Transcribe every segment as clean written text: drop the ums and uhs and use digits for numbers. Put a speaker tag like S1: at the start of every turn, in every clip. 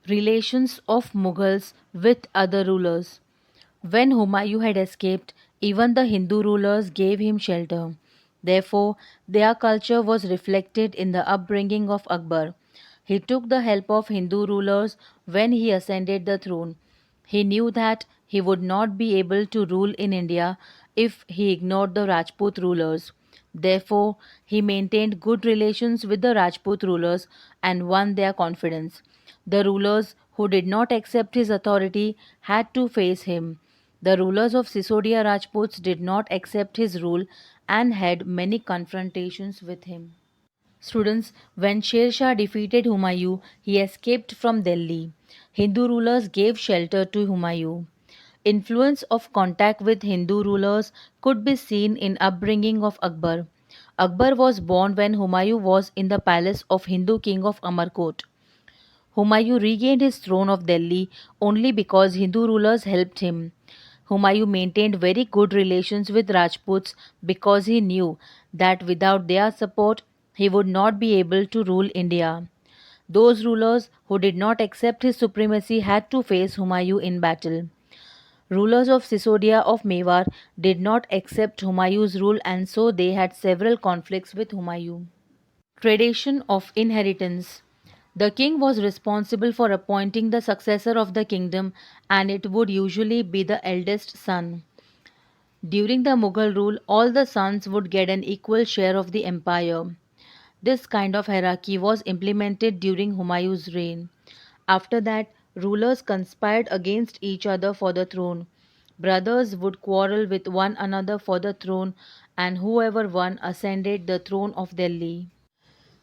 S1: Relations of Mughals with other rulers. When Humayun had escaped, even the Hindu rulers gave him shelter. Therefore, their culture was reflected in the upbringing of Akbar. He took the help of Hindu rulers when he ascended the throne. He knew that he would not be able to rule in India if he ignored the Rajput rulers. Therefore, he maintained good relations with the Rajput rulers and won their confidence. The rulers who did not accept his authority had to face him. The rulers of Sisodia Rajputs did not accept his rule and had many confrontations with him. Students, when Sher Shah defeated Humayun, he escaped from Delhi. Hindu rulers gave shelter to Humayun. Influence of contact with Hindu rulers could be seen in upbringing of Akbar. Akbar was born when Humayun was in the palace of Hindu king of Amarkot. Humayun regained his throne of Delhi only because Hindu rulers helped him. Humayun maintained very good relations with Rajputs because he knew that without their support he would not be able to rule India. Those rulers who did not accept his supremacy had to face Humayun in battle. Rulers of Sisodia of Mewar did not accept Humayun's rule and so they had several conflicts with Humayun. Tradition of inheritance. The king was responsible for appointing the successor of the kingdom, and it would usually be the eldest son. During the Mughal rule, all the sons would get an equal share of the empire. This kind of hierarchy was implemented during Humayun's reign. After that, rulers conspired against each other for the throne. Brothers would quarrel with one another for the throne, and whoever won ascended the throne of Delhi.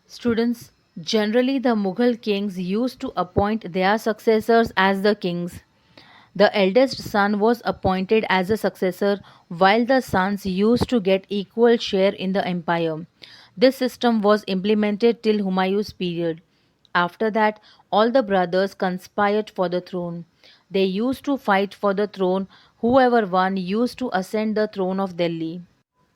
S1: Students, generally the Mughal kings used to appoint their successors as the kings. The eldest son was appointed as a successor while the sons used to get equal share in the empire. This system was implemented till Humayun's period. After that, all the brothers conspired for the throne. They used to fight for the throne. Whoever won used to ascend the throne of Delhi.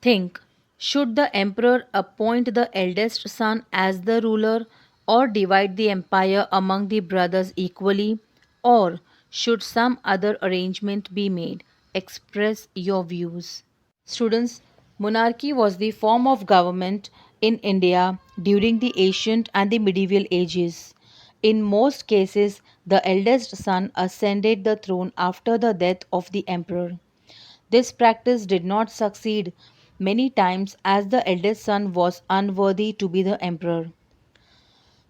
S1: Think, should the emperor appoint the eldest son as the ruler or divide the empire among the brothers equally? Or should some other arrangement be made? Express your views. Students, monarchy was the form of government in India during the ancient and the medieval ages. In most cases, the eldest son ascended the throne after the death of the emperor. This practice did not succeed many times as the eldest son was unworthy to be the emperor.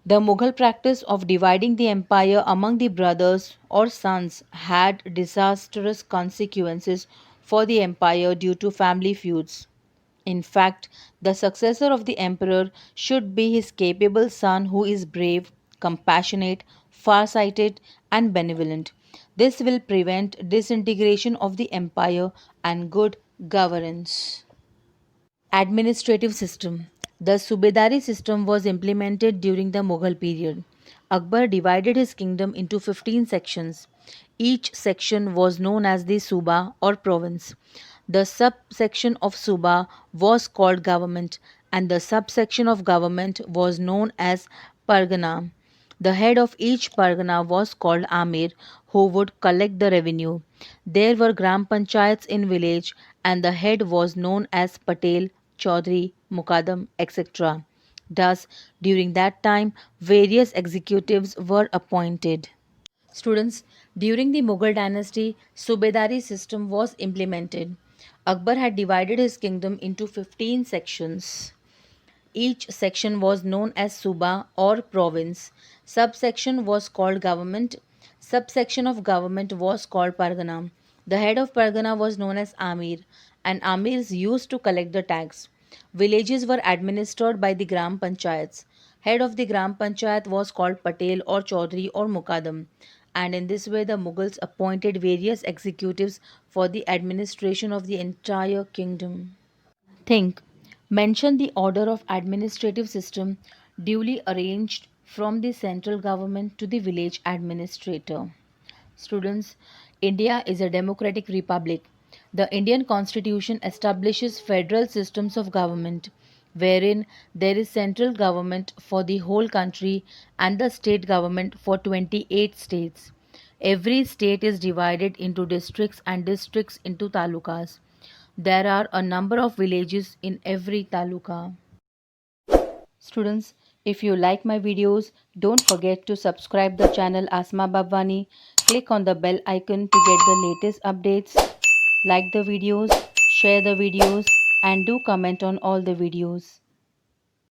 S1: The Mughal practice of dividing the empire among the brothers or sons had disastrous consequences for the empire due to family feuds. In fact, the successor of the emperor should be his capable son who is brave, compassionate, far-sighted, and benevolent. This will prevent disintegration of the empire and good governance. Administrative system. The Subedari system was implemented during the Mughal period. Akbar divided his kingdom into 15 sections. Each section was known as the Suba or province. The subsection of Suba was called government, and the subsection of government was known as Pargana. The head of each Pargana was called Amir, who would collect the revenue. There were Gram Panchayats in village, and the head was known as Patel, Chaudhry, Mukadam, etc. Thus, during that time, various executives were appointed. Students, during the Mughal dynasty, Subedari system was implemented. Akbar had divided his kingdom into 15 sections. Each section was known as Suba or province. Subsection was called government. Subsection of government was called Pargana. The head of Pargana was known as Amir, and Amirs used to collect the tax. Villages were administered by the Gram Panchayats. Head of the Gram Panchayat was called Patel or Chaudhry or Mukadam, and in this way the Mughals appointed various executives for the administration of the entire kingdom. Think. Mention the order of administrative system duly arranged from the central government to the village administrator. Students, India is a democratic republic. The Indian constitution establishes federal systems of government. wherein there is central government for the whole country and the state government for 28 states. Every state is divided into districts and districts into talukas. There are a number of villages in every taluka. Students, if you like my videos, don't forget to subscribe the channel Asma Babwani. Click on the bell icon to get the latest updates. Like the videos, share the videos, and do comment on all the videos.